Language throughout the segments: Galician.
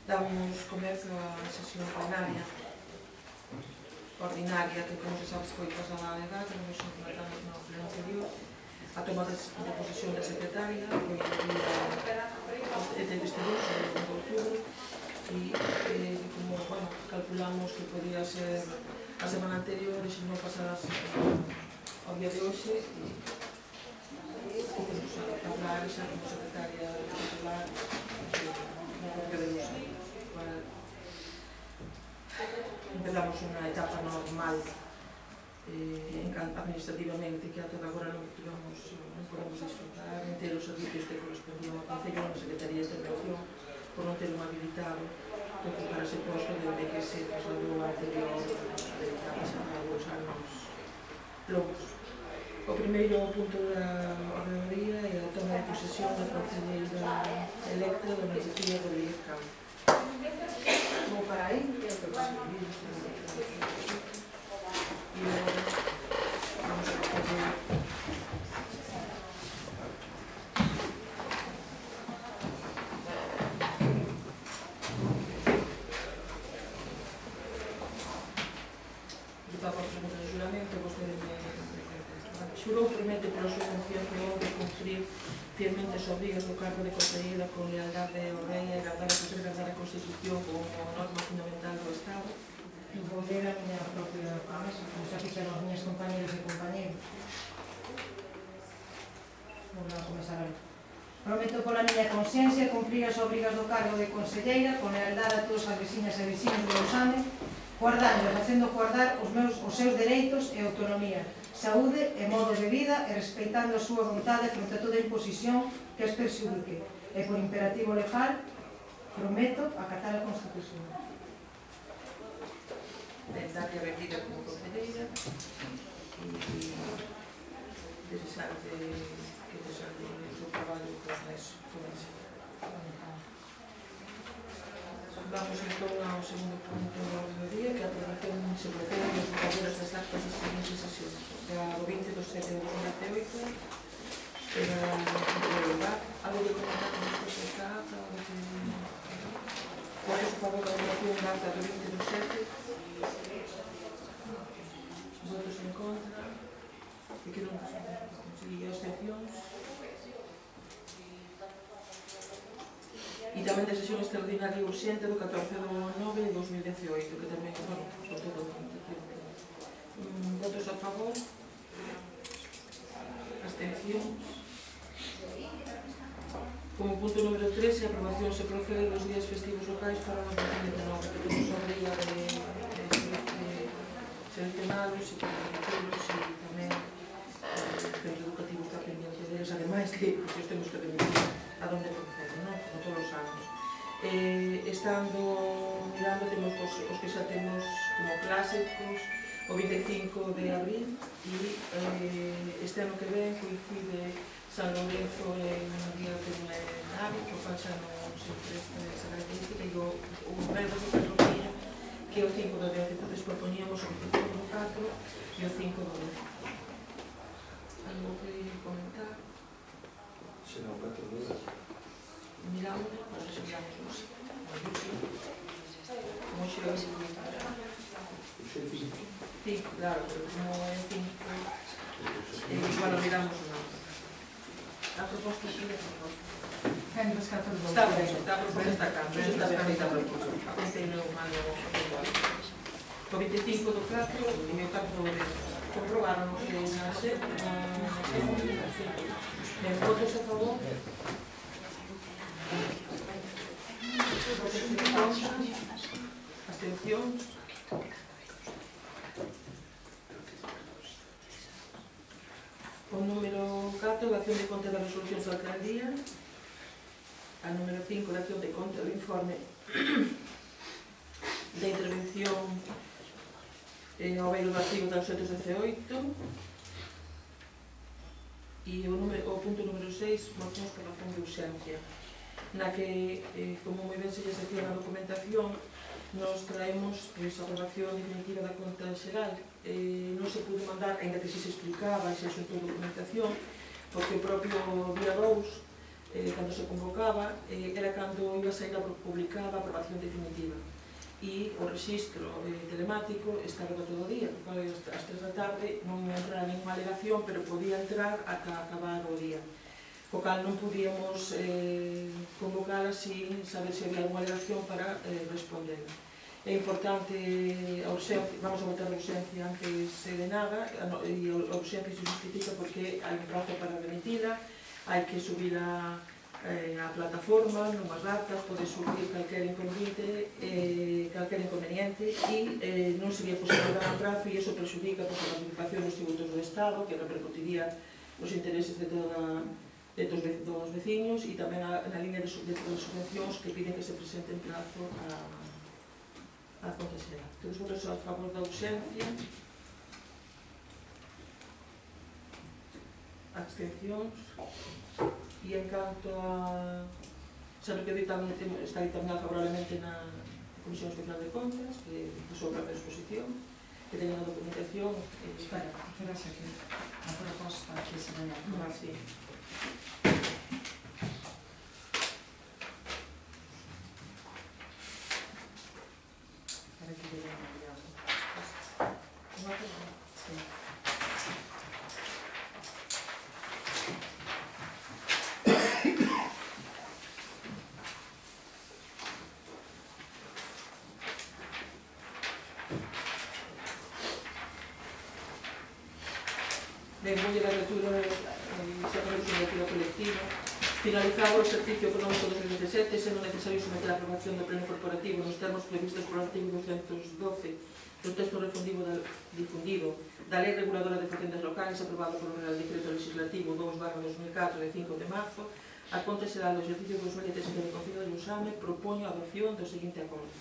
Damos comezo a sesión plenaria ordinaria que, como se sabe, foi pasada a edad, que non nos comentamos no pleno anterior, a toma de posesión da secretaria, foi o día de vestidor, o 1 de outubro, e como, bueno, calculamos que podía ser a semana anterior e se non pasadas ao día de hoxe, e podemos hablar esa como secretaria titular, non queremos empezamos unha etapa normal administrativamente que ata agora non podemos disfrutar en ter os servicios que correspondían ao Concello na Secretaría de Intervención por non ter un habilitado para ese posto desde que se trasladou a anterior habilitado a 2 anos longos. O primeiro punto da orde do día é a toma de posesión da concelleira electa dona Lucía Rodríguez Campo. Vou para aí, e agora vamos a fazer para as preguntas de juramento. Vostede me xurou promete pola súa función de cumprir fielmente as obrigas do cargo de concelleira con lealdade ao rei e preservar a Constitución como norma fundamental do Estado. Vou ler a miña propia promesa, como xa fixeron as miñas compañeros e compañeros. Vou a comenzar a ler. Prometo pola miña consciencia cumprir as obrigas do cargo de concelleira con lealdade a todas as veciñas e veciños do Lousame, guardando e facendo guardar os seus dereitos e autonomía, saúde e modo de vida e respeitando a súa vontade fronte a toda imposición que as perxudique. E por imperativo legal, prometo acatar a Constitución. Darlle a benvida como concelleira e desexarlle que desarrolle o seu traballo con eso. Vamos entón ao segundo punto do orde do día, que a aprobación se procede aos borradores das actas das seguintes sesións. Do 20 de 7 de 2018, algo de comentar con respecto a esta acta, votos a favor da aprobación da acta do 20 de 7, votos en contra, e que non conseguía abstencións. E tamén de sesión extraordinaria urxente do 14 de 9 de 2018, que tamén, bueno, por todo o votos a favor, abstencións. Como punto número 13, a aprobación se procede dos días festivos locais para o 2019, que temos a día de seleccionados e comprometeros e tamén centro educativo está pendiente deles, ademais de que os temos que remitir a donde proceden, non? Como todos os anos. Estando mirando, temos os que xa temos como clásicos o 25 de abril e este ano que ven coincide San Lorenzo en un día plenario, que o falxa non se presta esa característica, e o verbo do Pedroquillo, que é o 5 do 10. Entonces proponíamos o 25 do 4 e o 5 do 10. Algo que comentar? Se non, 4 dudas. Miramos, para que miramos os como xe é 5, claro, pero como é 5 igual lo miramos unha. A proposta aquí é a proposta. Está ben, a proposta está acá, pero está ben feita a proposta. Apuntei no malo o 25 do 4 e o 4 do 10. Comprobaron que na SEP ben, votos a favor. Abstencións. O número 4, dación de conta das resolucións da alcaldía. A número 5, dación de conta do informe da intervención ao veiro do artigo 218. E o punto número 6, mocións por razón de urxencia, na que, como moi ben se lles decía na documentación, nos traemos a aprobación definitiva da conta xeral. Non se pude mandar, ainda que se explicaba e se xuntou documentación, porque o propio día 2 cando se convocaba, era cando iba a sair publicada a aprobación definitiva. E o registro telemático estaba todo o día, porque ás 3 da tarde non entrara ninguna alegación, pero podía entrar ata acabar o día. Co cal non podíamos convocar sin saber se había alguna alegación para responder. É importante a urxencia, vamos a votar a urxencia antes de nada, e a urxencia se justifica porque hai un prazo para remitila, hai que subir a plataforma, numas datas, pode subir calquer inconveniente e non sería posible dar un prazo e iso perxudica a participación nos tributos do Estado, que repercutiría os intereses de dos veciños e tamén na línea de subvencións que piden que se presente en prazo a Conta Xeral. Todos votos a favor da urxencia. Abstencións. E en canto a... Sabe que está dictaminado favorablemente na Comisión Especial de Contas, que sobre a exposición, que teñen a documentación... Espera, espera que a proposta que se ven a sí. Para que vean a mirada. Sí. Ben, vou ler a lectura colectiva. Finalizado o exercicio económico 2017, sendo necesario someter a aprobación do pleno corporativo nos termos previstos por artigo 212 do texto difundido da Lei Reguladora de Facendas Locais aprobado polo Real Decreto Legislativo 2/2004 de 5 de marzo, a Conta Xeral do exercicio 2017 do Concello de Lousame propoño a adopción do seguinte acordo.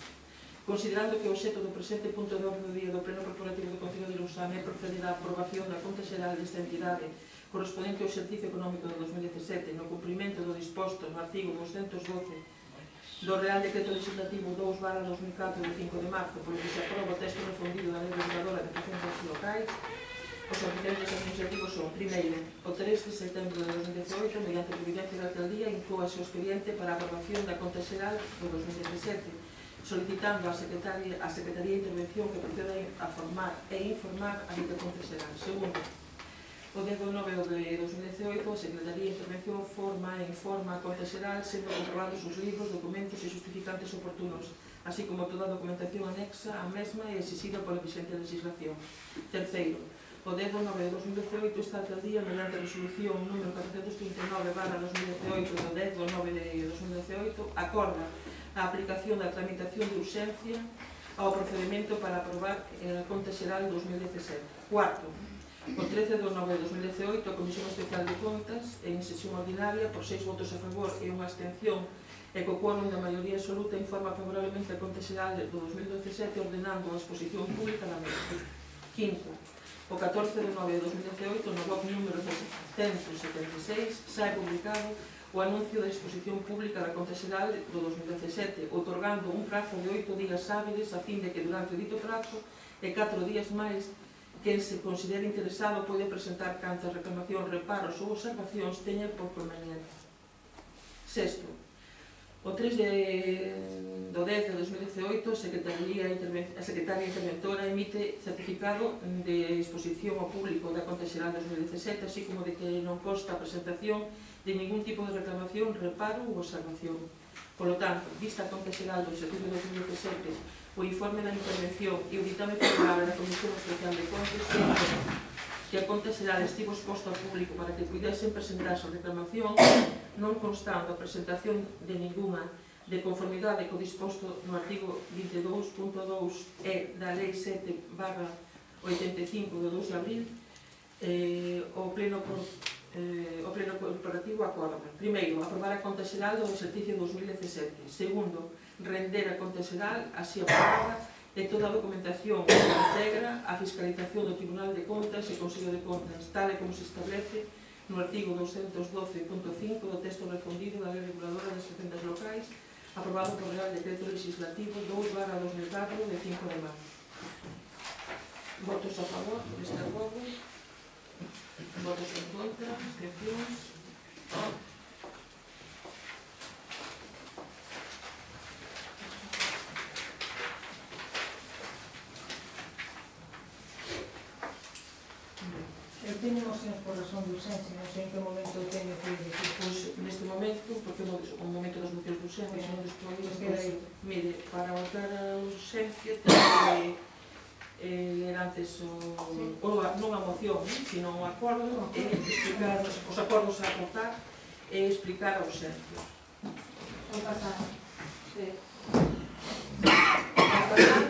Considerando que o obxecto do presente punto de orde do día do pleno corporativo do Concello de Lousame é proceder á aprobación da Conta Xeral desta entidade correspondente ao exercicio económico do 2017 no cumprimento do disposto no artigo 212 do Real Decreto Legislativo 2/2004 de 5 de marzo, polo que se aproba o texto refundido da Lei Reguladora de Facendas Locais, os oficiales administrativos son, primeiro, o 3 de setembro de 2018, mediante providencia da alcaldía, inclúase o expediente para a aprobación da Conta Xeral do 2017, solicitando á Secretaría de Intervención que proceda a formar e informar a dita Conta Xeral. Segundo, o 10 de 9 de 2018, a Secretaría de Intervención forma e informa a Conta Xeral, sendo comprobados os libros, documentos e justificantes oportunos, así como toda a documentación anexa á mesma e exixida pola vigente legislación. Terceiro, o 10 de 9 de 2018, esta alcaldía, mediante a resolución número 439/2018 do 10 de 9 de 2018, acorda a aplicación da tramitación de urxencia ao procedimento para aprobar a Conta Xeral 2017. Cuarto, o 13 de 9 de 2018, a Comisión Especial de Contas, en sesión ordinaria, por 6 votos a favor e unha abstención, e co quórum da maioría absoluta, informa favorablemente a Conta Xeral do 2017, ordenando a exposición pública da mesma. Quinto, o 14 de 9 de 2018, no BOC número 176, sae publicado o anuncio da exposición pública da Conta Xeral do 2017, otorgando un prazo de 8 días hábiles a fin de que durante o dito prazo e 4 días máis quen se considere interesado pode presentar cantas reclamacións, reparos ou observacións teña por conveniente. Sexto, o 3 do 10 de 2018, a Secretaria Interventora emite certificado de exposición ao público da Conta Xeral 2017, así como de que non consta a presentación de ningún tipo de reclamación, reparo ou observación. Por lo tanto, vista a Conta Xeral do exercicio 2017, o informe da intervención e o ditame favorable da Comisión Especial de Contas, que a Conta Xeral estivo exposta ao público para que pudesen presentarse a reclamación, non constando a presentación de ninguna de conformidade co disposto no artigo 22.2e da Lei 7/85 de 2 de abril, o Pleno Corporativo acorda. Primeiro, aprobar a Conta Xeral do exercicio 2017. Segundo, render a Conta Xeral así aprobada e toda a documentación que integra a fiscalización do Tribunal de Contas e Consello de Contas, tal e como se establece no artigo 212.5 do texto refundido da Lei Reguladora das Facendas Locais, aprobado por Real Decreto Legislativo 2/2004 de 5 de marzo. Votos a favor por este acordo? Votos en contra? Abstencións? teño mocións por razón de urxencia, non sei en que momento teño que decir. Pois, neste momento, porque o momento das mocións de urxencia, se non despois, mire, para votar a urxencia, teño que ler antes non a moción, sino o acordo, e explicar os acordos a votar, e explicar a urxencia. Vou pasar. Vai pasar?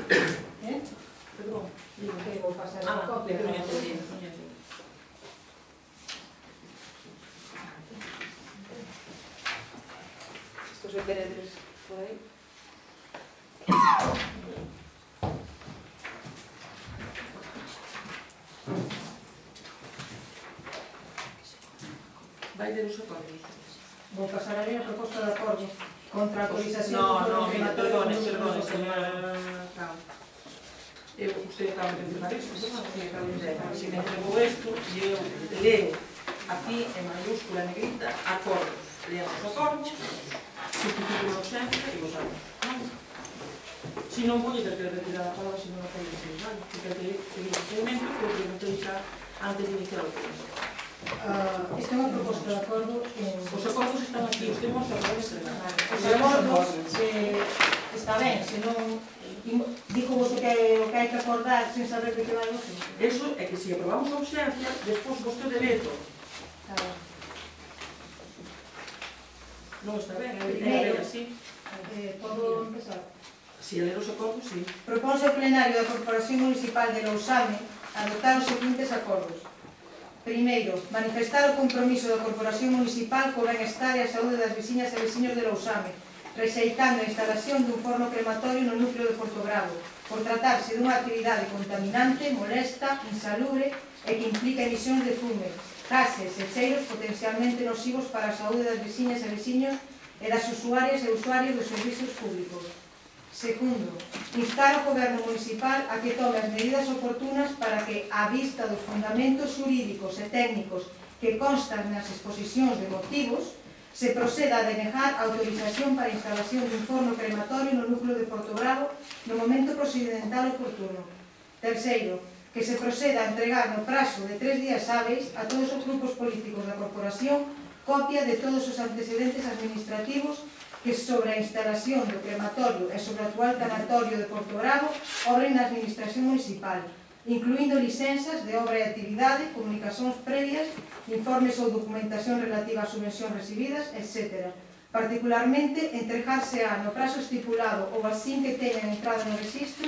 Perdón, Digo que vou pasar a copia. que non entendi, non entendi. Estos de Pérez por aí. Vai ler os acordos? Vou pasar a ver a proposta de acordo contra a autorización do No, foro mire, crematorio. perdone, señora. Usted acaba de firmar isto, se me entregou isto, e eu leo aquí en mayúscula negrita acordos. Leamos os acordos, justifico a urxencia e vos hago. Si non vou ter que retirar a palabra, se non a fai así, vale? Porque hai que seguir o procedimento, que eu preguntei xa antes de iniciar o pleno. Esta é unha proposta de acordo Os acordos están aquí, os temos a poder estrenar. os acordos está ben, se non digo vos o que hai que acordar sen saber de que vai o fin. Eso é que se aprobamos a urxencia, despois vostede lee todo. Non está ben, é ben así. Podo empezar? Si a ler os acordos, si. Proponse ao plenario da Corporación Municipal de Lousame adoptar os seguintes acordos. Primeiro, manifestar o compromiso da Corporación Municipal co benestar e a saúde das veciñas e veciños de Lousame, rexeitando a instalación dun forno crematorio no núcleo de Portogrado, por tratarse dunha actividade contaminante, molesta, insalubre e que implica emisións de fume, gases e cheiros potencialmente nocivos para a saúde das veciñas e veciños e das usuarias e usuarios dos servizos públicos. Segundo, instar ao Goberno Municipal a que tome as medidas oportunas para que, á vista dos fundamentos xurídicos e técnicos que constan nas exposicións de motivos, se proceda a denegar a autorización para a instalación dun forno crematorio no núcleo de Portogrado no momento procedimental oportuno. Terceiro, que se proceda a entregar no prazo de 3 días hábeis a todos os grupos políticos da Corporación copia de todos os antecedentes administrativos que sobre a instalación do crematorio e sobre o actual tanatorio de Portogrado obren na administración municipal, incluindo licenzas de obra e actividade, comunicacións previas, informes ou documentación relativa ás subvencións recibidas, etc. Particularmente, entregarse no prazo estipulado ou así que teñan entrada no registro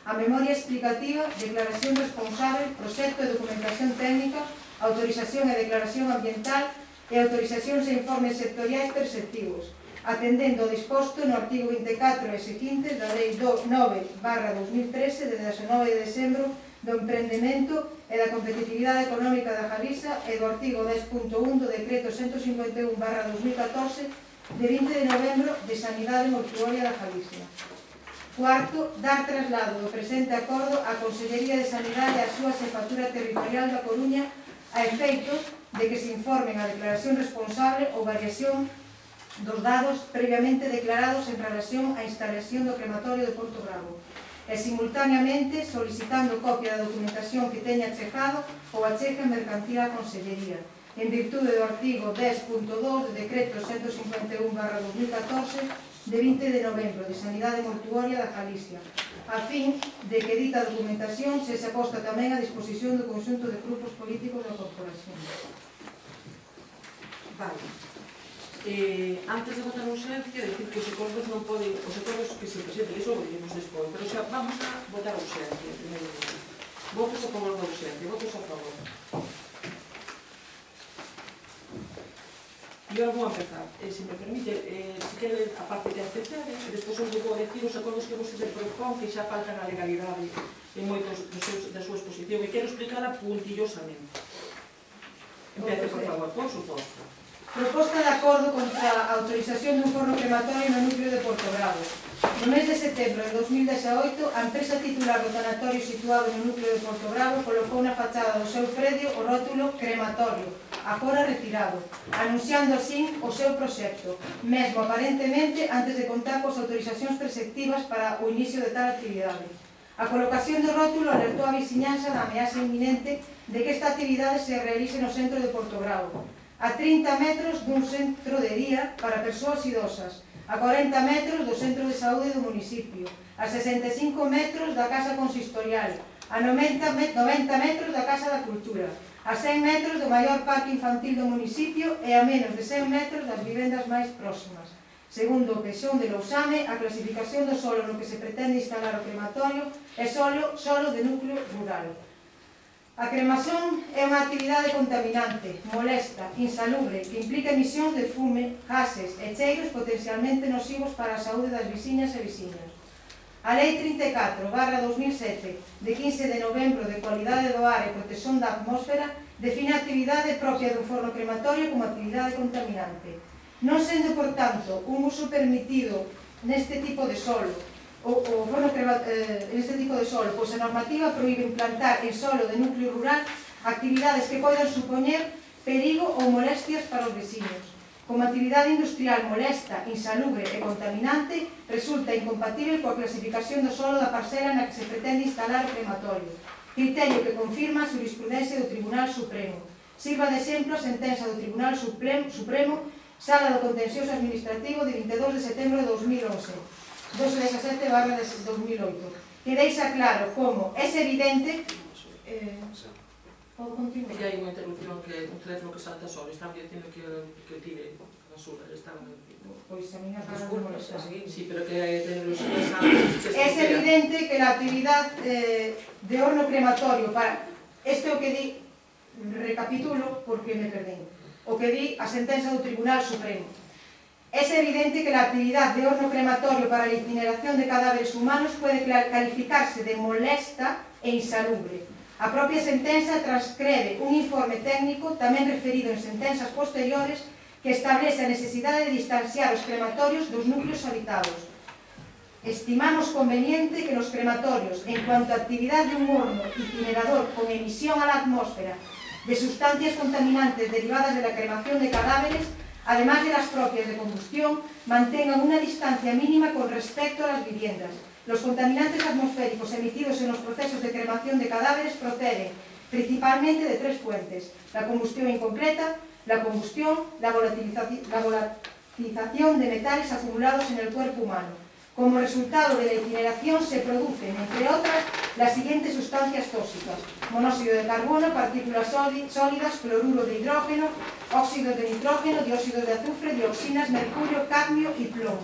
a memoria explicativa, declaración responsable, proxecto e documentación técnica, autorización e declaración ambiental e autorizacións e informes sectoriais perceptivos, atendendo o disposto no artigo 24 e seguintes da Lei 9/2013 de 19 de decembro do emprendemento e da competitividade económica da Galiza e do artigo 10.1 do decreto 151/2014 de 20 de novembro de Sanidade Mortuoria da Galiza. Cuarto, dar traslado do presente acordo á Consellería de Sanidade e á súa Xefatura Territorial da Coruña a efeitos de que se informen a declaración responsable ou variación dos dados previamente declarados en relación á instalación do crematorio de Portogrado e simultaneamente solicitando copia da documentación que teña chegado ou achegue mercantil á Consellería en virtude do artigo 10.2 do decreto 151/2014 de 20 de novembro de Sanidade Mortuoria da Galicia, a fin de que dita documentación se posta tamén a disposición do conxunto de grupos políticos da Corporación. Vale. Antes de votar a urxencia, decir que os acordos non poden, os acordos que se presenten, iso o diremos despois, pero xa vamos a votar a urxencia, primeiro. Votos a favor da urxencia, votos a favor. E agora vou empezar, se me permite, se quere a parte que antecede, e despois os vou decir os acordos que vostede propón, que xa faltan a legalidade en moitos da súa exposición, e quero explicar puntillosamente. Empece, por favor, por suposto. Proposta de acordo contra a autorización dun forno crematorio no núcleo de Portogrado. No mes de setembro de 2018, a empresa titular do tanatorio situado no núcleo de Portogrado colocou na fachada do seu predio o rótulo crematorio, agora retirado, anunciando así o seu proxecto, mesmo aparentemente antes de contar coas autorizacións preceptivas para o inicio de tal actividade. A colocación do rótulo alertou a veciñanza da ameaza inminente de que esta actividade se realice no centro de Portograo, a 30 metros dun centro de día para persoas idosas, a 40 metros do centro de saúde do municipio, a 65 metros da casa consistorial, a 90 metros da Casa da Cultura, a 100 metros do maior parque infantil do municipio e a menos de 100 metros das vivendas máis próximas. Segundo o Pexón de Lousame, a clasificación do solo no que se pretende instalar o crematorio é solo de núcleo rural. A cremación é unha actividade contaminante, molesta, insalubre, que implica emisións de fume, gases e cheiros potencialmente nocivos para a saúde das veciñas e veciños. A Lei 34/2007, de 15 de novembro de Cualidade do Ar e Protección da Atmósfera, define a actividade propia dun forno crematorio como actividade contaminante. Non sendo, por tanto, un uso permitido neste tipo de solo, pois a normativa proíbe implantar en solo de núcleo rural actividades que poidan supoñer perigo ou molestias para os veciños. Como actividade industrial molesta, insalubre e contaminante, resulta incompatible coa clasificación do solo da parcela na que se pretende instalar o crematorio, criterio que confirma a jurisprudencia do Tribunal Supremo. Sirva de exemplo a sentenza do Tribunal Supremo, Sala do Contencioso Administrativo de 22 de setembro de 2011, 217/2008, que deixa claro como é evidente... Podo continuar? E hai unha interrupción que un teléfono que salta só, estaba dicindo que o tire a súa, estaba... Pois a miña cara non molesta. Sí, pero que hai tecnoloxía... É evidente que a actividade de horno crematorio para... Este é o que di, recapitulo porque me perdín, o que di a sentenza do Tribunal Supremo. É evidente que a actividade de horno crematorio para a incineración de cadáveres humanos pode calificarse de molesta e insalubre. A propia sentenza transcribe un informe técnico tamén referido en sentenzas posteriores que establece a necesidade de distanciar os crematorios dos núcleos habitados. Estimamos conveniente que nos crematorios, en cuanto a actividade de un horno incinerador con emisión a la atmósfera de sustancias contaminantes derivadas de la cremación de cadáveres, además de las propias de combustión, mantengan una distancia mínima con respecto a las viviendas. Los contaminantes atmosféricos emitidos en los procesos de cremación de cadáveres proceden principalmente de tres fuentes: la combustión incompleta, la combustión, la volatilización de metales acumulados en el cuerpo humano. Como resultado de la incineración se producen, entre otras, las siguientes sustancias tóxicas: monóxido de carbono, partículas sólidas, cloruro de hidrógeno, óxido de nitrógeno, dióxido de azufre, dioxinas, mercurio, cadmio y plomo.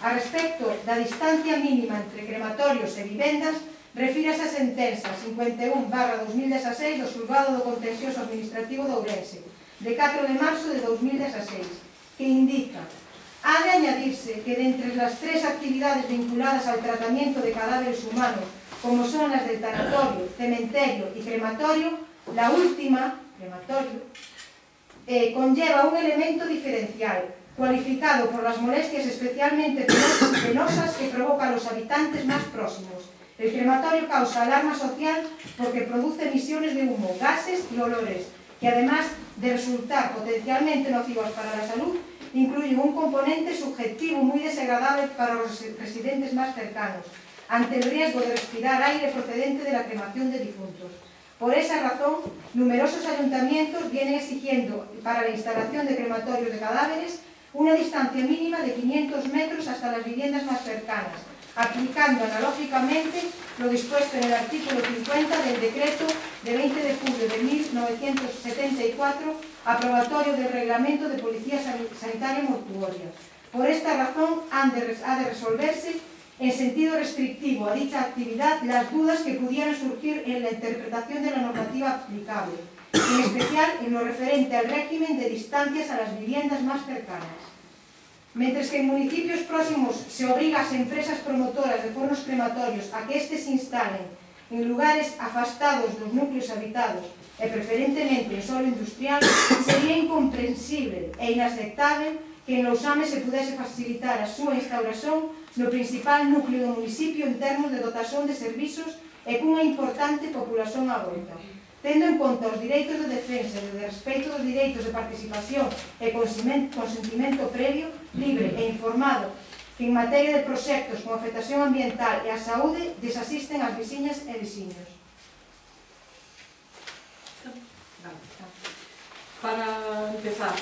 A respecto da distancia mínima entre crematorios e vivendas, refírase a sentenza 51/2016 do Xulgado do Contencioso Administrativo de Ourense, de 4 de marzo de 2016, que indica: ha de añadirse que de entre las tres actividades vinculadas al tratamiento de cadáveres humanos, como son las del tanatorio, cementerio y crematorio, la última, crematorio, conlleva un elemento diferencial, cualificado por las molestias especialmente penosas que provoca a los habitantes más próximos. El crematorio causa alarma social porque produce emisiones de humo, gases y olores, que además de resultar potencialmente nocivos para la salud, incluyen un componente subjetivo muy desagradable para los residentes más cercanos, ante el riesgo de respirar aire procedente de la cremación de difuntos. Por esa razón, numerosos ayuntamientos vienen exigiendo para la instalación de crematorios de cadáveres una distancia mínima de 500 metros hasta las viviendas más cercanas, aplicando analógicamente lo dispuesto en el artículo 50 del decreto de 20 de julio de 1974, aprobatorio del Reglamento de Policía Sanitaria Mortuoria. Por esta razón, ha de resolverse en sentido restrictivo a dicha actividad las dudas que pudieran surgir en la interpretación de la normativa aplicable, en especial en lo referente al régimen de distancias a las viviendas más cercanas. Mientras que en municipios próximos se obliga a las empresas promotoras de fornos crematorios a que estes se instalen en lugares afastados dos núcleos habitados e preferentemente en solo industrial, sería incomprensible e inaceptable que en Lousame se pudese facilitar a súa instauración no principal núcleo do municipio en termos de dotación de servizos e cunha importante populación á volta. Tendo en conta os direitos de defensa e de respeito dos direitos de participación e consentimento previo, libre e informado que en materia de proxectos con afectación ambiental e a saúde desasisten as veciñas e veciños. Para empezar,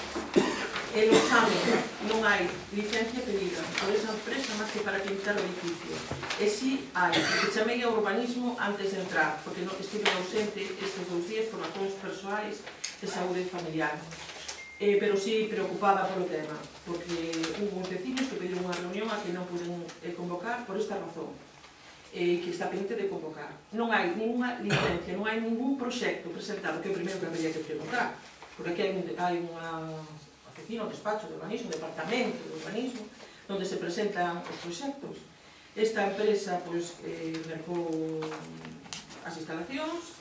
el examen non hai licencia pedida por esa empresa máis que para pintar o edificio. E si hai, porque chamei a urbanismo antes de entrar, porque estive ausente estes 2 días por razóns persoais de saúde familiar. Pero sí preocupada polo tema, porque hubo uns vecinos que pediron unha reunión a que non puden convocar por esta razón, que está pendente de convocar. Non hai ninguna licencia, non hai ningún proxecto presentado, que é o primeiro que habería que preguntar, porque aquí hai unha oficina, un despacho de urbanismo, un departamento de urbanismo, onde se presentan os proxectos. Esta empresa mercou as instalacións,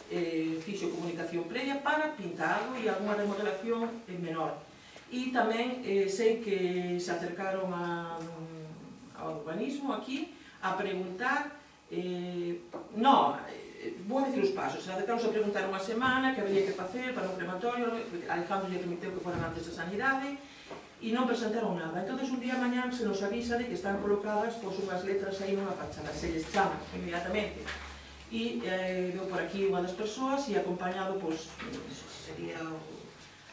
fixo comunicación previa para pintado e alguna remodelación menor. E tamén sei que se acercaron ao urbanismo aquí a preguntar, vou dicir os pasos, se acercaron a preguntar unha semana que habría que facer para un crematorio, Alejandro lle permitiu que foran antes da sanidade, e non presentaron nada. Entón, un día mañán se nos avisa de que están colocadas unhas letras aí nunha fachada, se les chama inmediatamente. E veo por aquí unha das persoas e acompañado, sería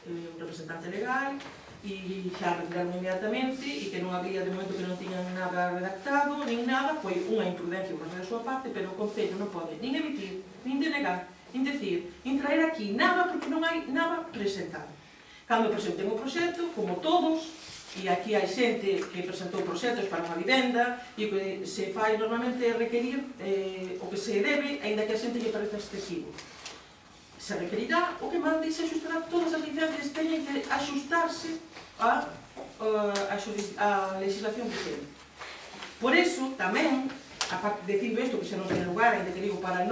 un representante legal, e xa retiraron inmediatamente, e que non había, de momento que non tiñan nada redactado, nin nada, foi unha imprudencia por parte da súa parte, pero o Concello non pode nin emitir, nin denegar, nin decir, nin traer aquí nada, porque non hai nada presentado. Cando presenten o proxecto, como todos, e aquí hai xente que presentou proxectos para unha vivenda, e o que se fai normalmente é requerir o que se debe, aínda que a xente lle parece excesivo. Se requerirá o que mande e se ajustará. Todas as licencias teñen que ajustarse á legislación vigente. Por eso, tamén, dicindo isto, que se non ten lugar, aínda que digo, para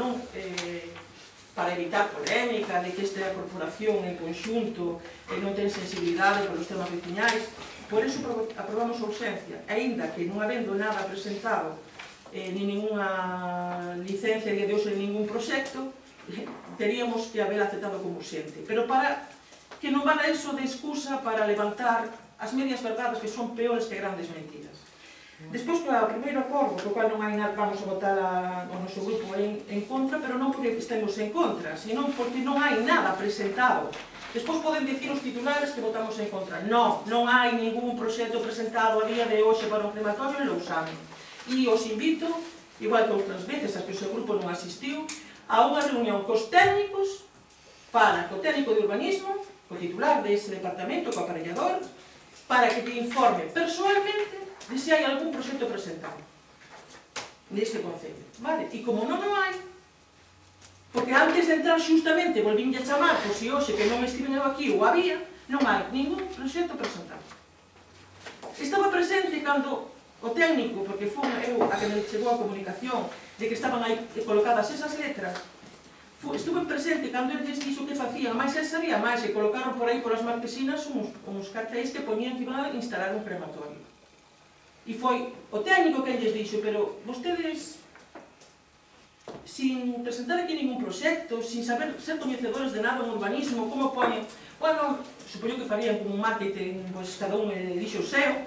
evitar polémica, de que esta corporación en conxunto non ten sensibilidade polos temas veciñais, por eso aprobamos a urxencia, aínda que non habendo nada presentado, nin ninguna licencia de hoxe, nin ningún proxecto, teríamos que haber aceptado como urxente. Pero para que non vale iso de excusa para levantar as medias verdades que son peores que grandes mentiras. Despois, claro, o primeiro acordo, do cual non hai nada, vamos a votar o noso grupo en contra, pero non porque estemos en contra, senón porque non hai nada presentado. Despois poden dicir os titulares que votamos en contra. Non hai ningún proxecto presentado a día de hoxe para un crematorio en Lousame. E os invito, igual que outras veces, as que o seu grupo non asistiu, a unha reunión cos técnicos, para que o técnico de urbanismo, o titular dese departamento, co aparellador, para que te informe persoalmente de se hai algún proxecto presentado neste Concello, vale? E como non o hai, porque antes de entrar xustamente volvinlle a chamar, por si hoxe que non estiven eu aquí ou había, non hai ningún proxecto presentado. Estaba presente cando o técnico, porque foi eu a que me chegou a comunicación de que estaban aí colocadas esas letras, estuve presente cando eles dixo que facían, máis el sabía máis, e colocaron por aí polas marquesinas uns cartéis que poñían que iban a instalar un crematorio. E foi o técnico que lles dixo, pero vostedes, sin presentar aquí ningún proxecto, sin saber ser coñecedores de nada en urbanismo, como poñen, bueno, supoño que farían como un marketing, pois cada un dixo o seu,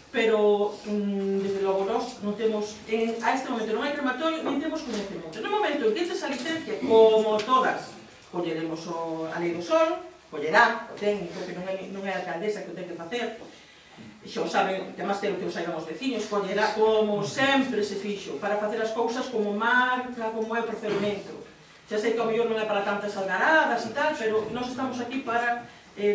pero desde logo nós non temos, a este momento non hai crematorio, nin temos coñecemento. No momento en que esa licencia, como todas, colleremos a lei do solo, collerá o técnico, que non é a alcaldesa que o ten que facer, xa o saben, que máis quero que o saiban os veciños, collerá como sempre se fixo, para facer as cousas como marca, como é o procedimento. Xa sei que ao mellor non é para tantas algaradas e tal, pero nós estamos aquí para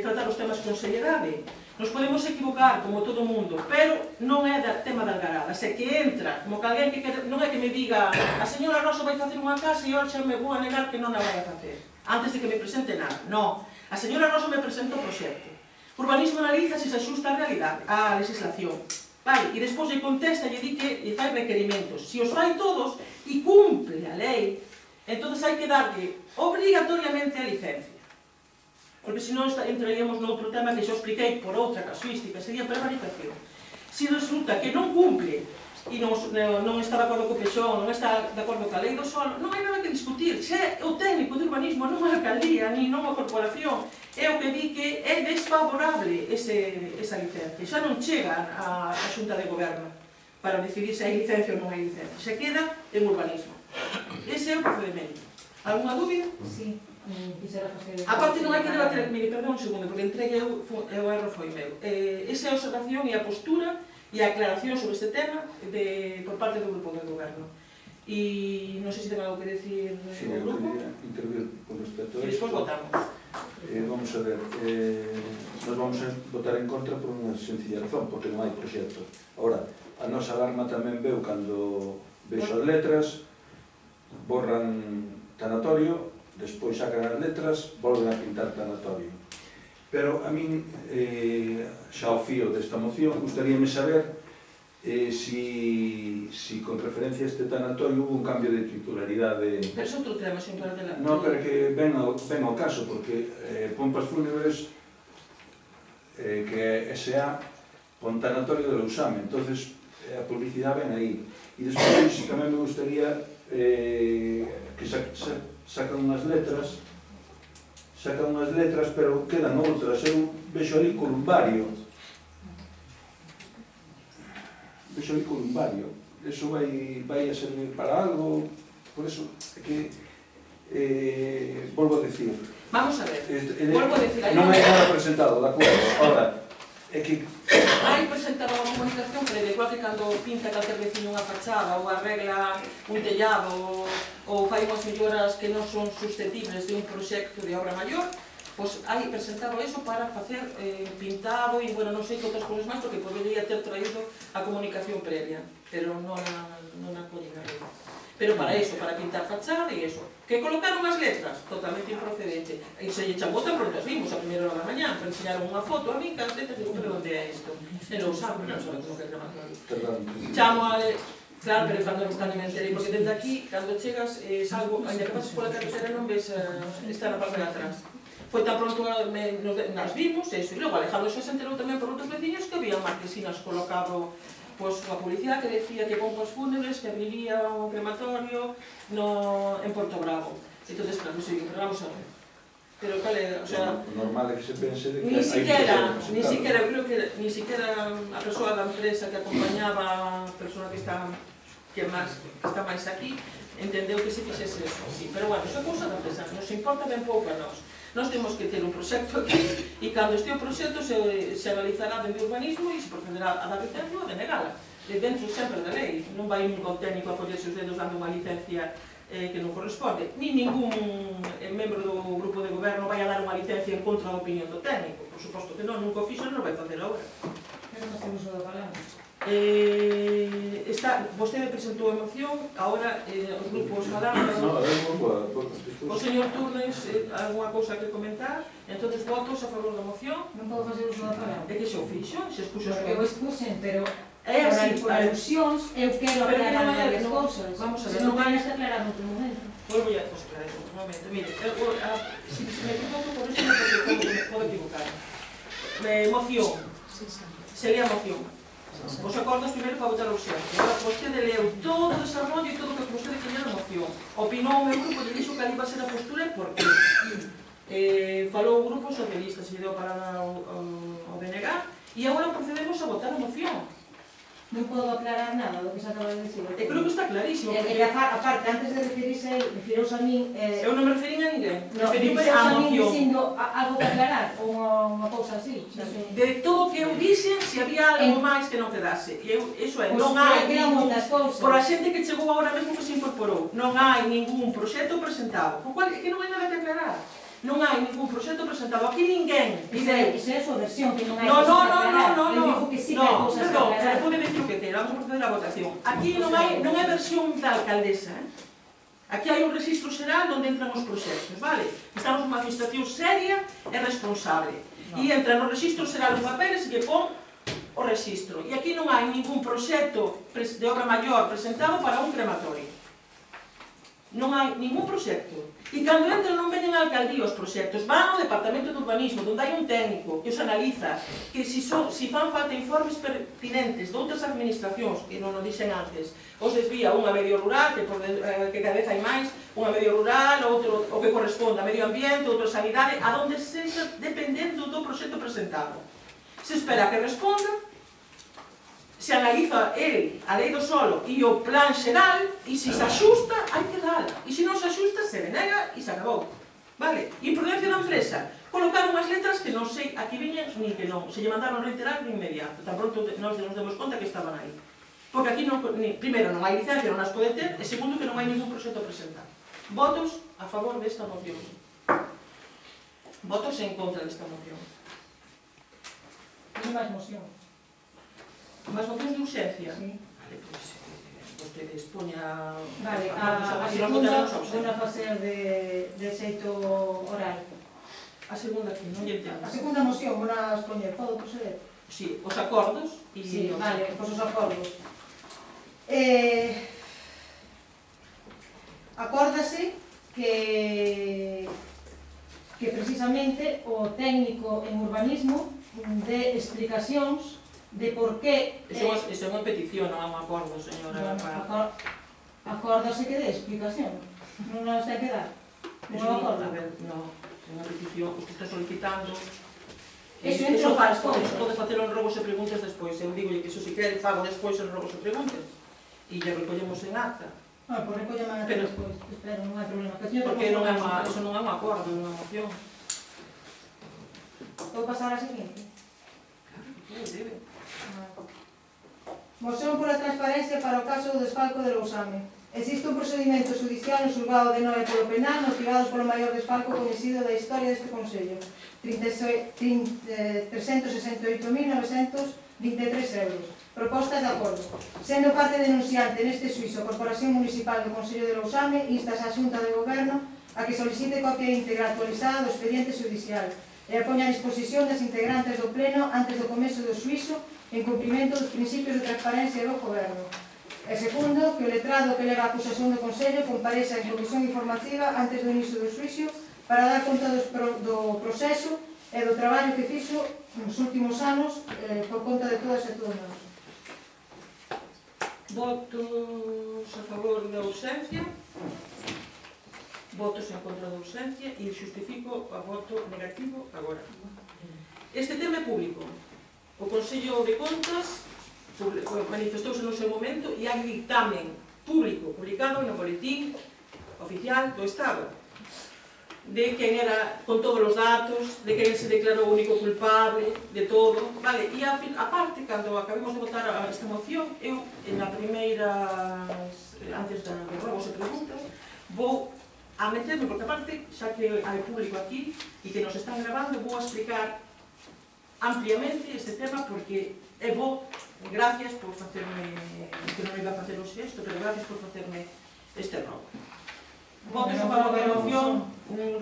tratar os temas con seriedade. Nos podemos equivocar, como todo o mundo, pero non é tema de algaradas, é que entra, como que alguén que non é que me diga a señora Rosa vai facer unha casa e eu xa me vou a negar que non a vai a facer, antes de que me presente nada. Non, a señora Rosa me presenta o proxecto. Urbanismo analiza se se axusta a realidade, a legislación. Vale, e despois lle contesta e lle di que lle fai requerimentos. Se os fai todos e cumple a lei, entón hai que darlle obrigatoriamente a licencia. Porque senón entraríamos noutro tema que xa expliquei por outra casuística, sería prevaricación. Se resulta que non cumple e non está de acordo co pexón, non está de acordo ca lei do solo, non hai nada que discutir. Se é o técnico de urbanismo, non a alcaldía, ni non a corporación, é o que di que é desfavorable esa licencia. Xa non chega a xunta de goberno. para decidir se hai licencia ou non hai licencia. Se queda en urbanismo. Ese é o procedimento. Alguna dúbida? Sí, quisera facer... A parte non hai que debater, mire, perdón un segundo, porque entregue o erro foi meu. Esa é a observación e a postura e a aclaración sobre este tema por parte do grupo de goberno. E non sei se ten algo que decir Sí, o eu grupo. quería intervir con respecto a E despois isto. votamos. Vamos a ver, nós vamos a votar en contra por unha sencilla razón, porque non hai proxecto. Ahora, a nosa alarma tamén veu cando vexo as letras, borran tanatorio, despois sacan as letras, volven a pintar tanatorio. Pero a min, xa ao fío desta moción, gustaríame saber si con referencia a este tanatorio hubo un cambio de titularidade. Pero é outro tema, señor Paradela. No, pero que ven ao caso, porque Pompas Fúnebres, que é S.A., pon tanatorio de Lousame, entonces a publicidade ven aí. E despois tamén me gustaría que sacan unhas letras, pero quedan outras. Eu vexo ali Columbario. Eso vai a servir para algo, por eso é que volvo a decir. Vamos a ver, volvo a decir. Non hai nada presentado, de acordo. Ahora, é que hai presentado unha comunicación previa, igual que cando pinta calquer veciño unha fachada ou arregla un tellado ou fai unhas melloras que non son susceptibles de un proxecto de obra maior, pois hai presentado eso para facer pintado e, bueno, non sei que outras cousas máis, porque podería ter traído a comunicación previa, pero non a collen arriba. Pero para eso, para pintar fachada e eso. Que colocaron as letras, totalmente improcedente. E se lle chamou tan pronto as vimos, a primeira hora da mañá, para enseñaron unha foto a mí, que as letras, digo, pero onde é isto? E non sabe, non sabe como que é crematorio. Chamo a... Claro, pero cando me enterei, porque desde aquí, cando chegas, salgo, ainda que pases pola carretera non ves estar na parte de atrás. Foi tan pronto nas vimos, eso, e logo Alejandro xa se enterou tamén por outros veciños que había marquesinas colocado pois a publicidade que decía que Pompas Fúnebres que abriría o crematorio en Porto Bravo. Entón, claro, sí, pero vamos a ver. Pero cal é, o sea... normal é que se pense de que ni siquiera, creo que ni siquiera a persoa da empresa que acompañaba a persoa que está máis aquí entendeu que se fixese eso, sí. Pero bueno, iso é cousa da empresa, nos importa ben pouco a nós. Nós temos que ter un proxecto aquí e cando este o proxecto se analizará dentro do urbanismo e se procederá a dar licencia ou a denegala. Dentro sempre da lei, non vai un técnico a poñerse os dedos dando unha licencia que non corresponde. Ni ningún membro do grupo de goberno vai a dar unha licencia en contra da opinión do técnico. Por suposto que non, nunca o fixo, non vai facer a obra. Pero non temos o da palabra. Vostede presentou a moción, agora os grupos falaron. O señor Turnes, alguna cousa que comentar? Entonces votos a favor da moción. Non podo facer uso da palabra. É que se o fixo, se expuxo os Eu votos. expuxen, pero É así, por alusións eu quero aclarar varias cousas. Vamos a ver, Se non vai a aclarar no outro momento. Pois voy a aclarar en outro momento. Mire, se me equivoco, por eso me podo equivocar. Moción. Sería moción. Os acordos primeiro para votar a opción. Agora, vostede leu todo o desarrollo e todo o que vostede quería na moción. Opinou o meu grupo, lle dixo que ali va a ser a postura e por qué. Falou o grupo socialista, se lle deu para ao BNG, e agora procedemos a votar a moción. Non podo aclarar nada do que se acaba de decir. Creo que está clarísimo. E aparte, antes de referirse, refirouse a min... Eu non me referín a ninguén. Referíuse a min dicindo algo que aclarar, ou unha cousa así. De todo o que eu dixen, se había algo máis que non quedase. E iso é, non hai ningún... Por a xente que chegou agora mesmo que se incorporou, non hai ningún proxecto presentado. Con cual, é que non hai nada que aclarar. Non hai ningún proxecto presentado. Aquí ninguén pide... Iso é a súa versión, que non hai No, cousas que aclarar. no. Eu digo que sí que hai cousas que aclarar. Pero pode decir o que queira, vamos a proceder a votación. Aquí non hai versión da alcaldesa, Aquí hai un registro xeral onde entran os proxectos, vale? Estamos nunha administración seria e responsable. E entra no registro xeral un papel e se lle pon o registro. E aquí non hai ningún proxecto de obra maior presentado para un crematorio. Non hai ningún proxecto. E cando entran non veñen a alcaldía os proxectos, van ao Departamento de Urbanismo, onde hai un técnico que os analiza, que se fan falta informes pertinentes de outras administracións, que non o dixen antes, os desvía unha medio rural, que cada vez hai máis, unha medio rural, outro o que corresponde a medio ambiente, outro a sanidade, a donde sexa dependendo do proxecto presentado. Se espera que responda, se analiza a lei do solo e o plan xeral, e se se axusta, hai que dala. E se non se axusta, se denega e se acabou. Vale? Imprudencia da empresa. Colocaron unhas letras que non sei a que viñan ni que non. Se lle mandaron reiterar de inmediato. Tan pronto nos demos conta que estaban aí. Porque aquí, primeiro, non hai licencia, non as pode ter, e segundo, que non hai ningún proxecto presentado. Votos a favor desta moción. Votos en contra desta moción. Non máis moción. Máis mocións de urxencia? Sí. Vale, pois, vostedes poña... Vale, a segunda vou a facer de xeito oral. A segunda aquí, non lle entendo. A segunda moción vou a expoñer, podo proceder? Sí, os acordos e... Sí, vale, pois os acordos. Acórdase que precisamente o técnico en urbanismo de explicacións de por que... Iso é unha petición, non é un acordo, señora. Acórdase que de explicación, non nos hai que dar. Non é un acordo. A ver, non, é unha petición que está solicitando. Eso pode facelo en rogos e preguntas despois. Eu digo que iso se quere fago despois en rogos e preguntas. E lle recollemos en acta. Por recollemos en acta despois. Espera, non hai problema. Porque iso non é un acordo, é unha moción. Vou pasar a seguinte. Claro, debe. Moción pola transparencia para o caso do desfalco de Lousame. Existe un procedimento judicial no xulgado de Noia polo penal motivados polo maior desfalco coñecido da historia deste Consello. 368.923 euros. Propostas de acordo. Sendo parte denunciante neste suizo a Corporación Municipal do Consello de Lousame, instas a Xunta de Goberno a que solicite copia íntegra actualizada do expediente judicial e a poña a disposición das integrantes do Pleno antes do comezo do suizo en cumprimento dos principios de transparencia do Goberno. E segundo, que o letrado que leva a acusación do Consello compareza en comisión informativa antes do inicio do suizo para dar conta do proceso e do traballo que fixo nos últimos anos por conta de todas e todos nós. Votos a favor da urxencia. Votos en contra da urxencia e xustifico o voto negativo agora. Este tema é público. O Consello de Contas manifestouse no seu momento e hai dictamen público publicado no boletín oficial do Estado de quen era, con todos os datos, de quen se declarou único culpable, de todo, vale? E a parte, cando acabemos de votar esta moción, eu, en a primeira, antes de rogos e preguntas, vou a meterme, porque a parte, xa que hai público aquí e que nos están grabando, vou a explicar ampliamente este tema, porque é bo, gracias por facerme, que non iba a facer hoxe isto, pero gracias por facerme este rogo. Votos a favor da moción,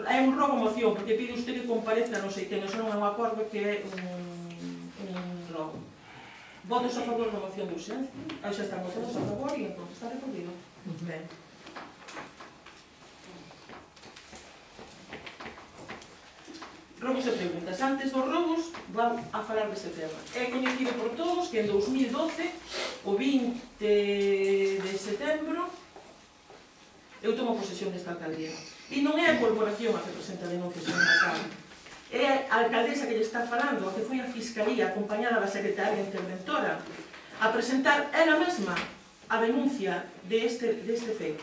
é un rogo moción, porque pide usted que comparezca, non sei quen, eso non é un acordo, que é un rogo. Votos a favor da moción de urxencia, aí xa están votados a favor e entón está recorrido. Ben. Rogos e preguntas. Antes dos rogos, vou a falar deste tema. É coñecido por todos que en 2012, o 20 de setembro, eu tomo posesión desta alcaldía. E non é a corporación a que presenta denuncias en alcalde. É a alcaldesa que lle está falando, a que foi a Fiscalía, acompañada da secretaria interventora, a presentar ela mesma a denuncia deste feito.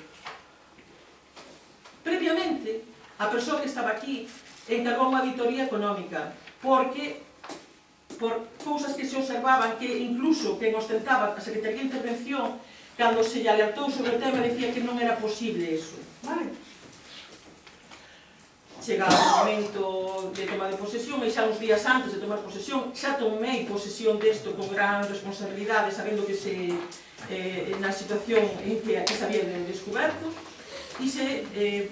Previamente, a persoa que estaba aquí encargou unha auditoría económica, porque por cousas que se observaban que incluso quen ostentaba a Secretaría de Intervención, cando se lle alertou sobre o tema, decía que non era posible eso. Vale? Chegaba o momento de tomar de posesión, e xa uns días antes de tomar posesión, xa tomei posesión desto con gran responsabilidade, sabendo que na situación en que se había descoberto, e se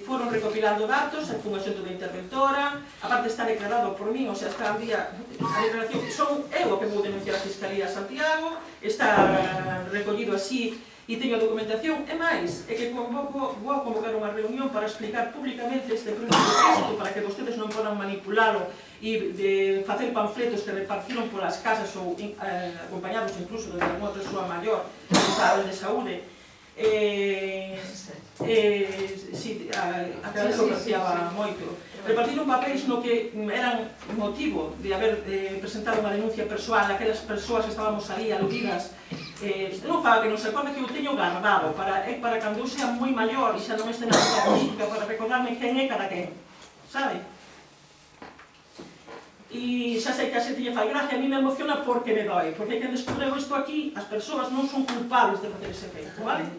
foron recopilando datos con a xunta da interventora, a parte está declarado por min, o sea, está a día a declaración, son eu a que vou denunciar a Fiscalía de Santiago, está recollido así e teño a documentación, e máis, é que vou a convocar unha reunión para explicar públicamente este proceso de texto, para que vostedes non podan manipulalo e facer panfletos que repartiron polas casas ou acompañados incluso de alguna persoa maior de saúde, aquela que apreciaba moito. Repartiron papéis no que eran motivo de haber presentado unha denuncia persoal a aquelas persoas que estábamos ali aludidas. Non fala que non se acorda que eu teño guardado para cando eu sea moi maior e xa non este na política, para recordarme quen é cada quen, sabe? E xa sei que a xente lle fai gracia, a mí me emociona porque me dói, porque quen descubreu isto aquí, as persoas non son culpables de facer ese feito, vale?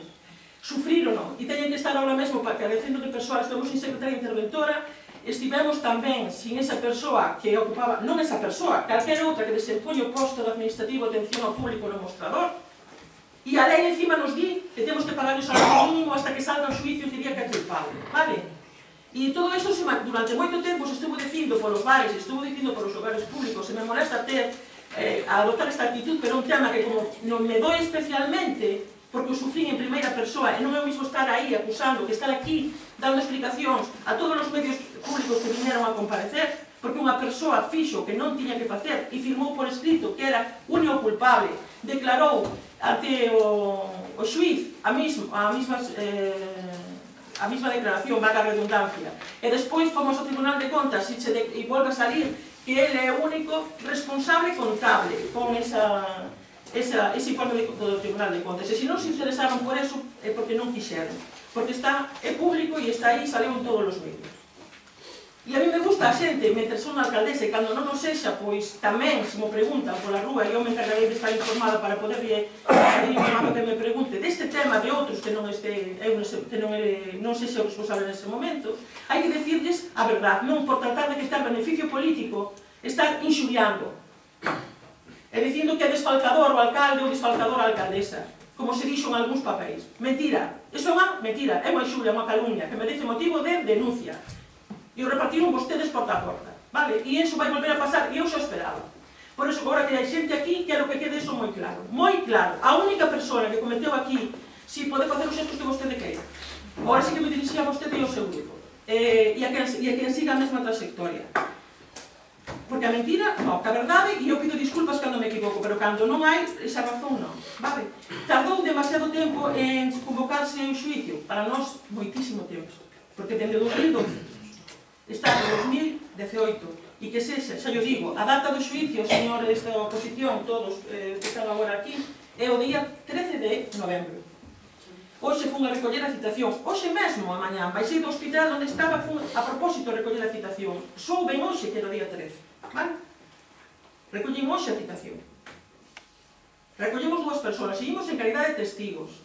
Sufrírono, e teñen que estar ahora mesmo carecendo de persoas, estamos sin secretaria interventora, estivemos tamén sin esa persoa que ocupaba, non esa persoa, calquera outra que desempoñe o posto de administrativo de atención ao público no mostrador, e a lei encima nos di que temos que pagar o salario mínimo hasta que salga o xuicio que diría que é culpable, vale? E todo iso durante moito tempo se estuvo dicindo polos bares, se estuvo dicindo polos hogares públicos, se me molesta ter a adoptar esta actitud, pero un tema que como non me doe especialmente, porque o sufrín en primeira persoa, e non é o mismo estar aí acusando que estar aquí dando explicacións a todos os medios públicos que viñeron a comparecer, porque unha persoa fixo que non tiña que facer e firmou por escrito que era único culpable, declarou ante o xuiz a mesma declaración, vaga redundancia, e despois fomos ao Tribunal de Contas e volve a salir que ele é o único responsable contable con ese informe do Tribunal de Contas. E se non se interesaron por eso é porque non quixeron, porque é público e está aí, saleu en todos os medios. E a mí me gusta a xente, mentre son alcaldesa, e cando non o sexa, pois tamén se me preguntan pola rúa, e eu me encargarei de estar informada para poderlle informar que me pregunte deste tema, de outros que non sexa o responsable nese momento, hai que decirles a verdade, non por tratar de que está beneficio político, estar inxuriando, e dicindo que é desfalcador o alcalde ou desfalcador a alcaldesa, como se dixo en algúns papéis. Mentira, iso é unha mentira, é unha inxuria, unha calumnia, que merece motivo de denuncia. E o repartiron vostedes porta a porta, vale? E iso vai volver a pasar, e eu xa esperaba. Por iso, agora que hai xente aquí, quero que quede iso moi claro. Moi claro. A única persona que cometeu aquí, si pode facer os xestos que vostede queira. Agora sí que me dirixía a vostede e ao seu grupo. E a quen siga a mesma trayectoria. Porque a mentira, non, que a verdade, e eu pido disculpas cando me equivoco, pero cando non hai, esa razón non, vale? Tardou demasiado tempo en convocarse o xuicio, para nós, moitísimo tempo, porque dende 2012, está en 2018, e que sexa, xa yo digo, a data do xuicio, señores da oposición, todos que están agora aquí, é o día 13 de novembro. Hoxe fun a recoller a citación, hoxe mesmo, a mañá, baixei do hospital onde estaba, fun a propósito a recoller a citación. Souben hoxe que era o día 13, vale? Recollín hoxe a citación. Recollemos dúas persoas, seguimos en calidade de testigos.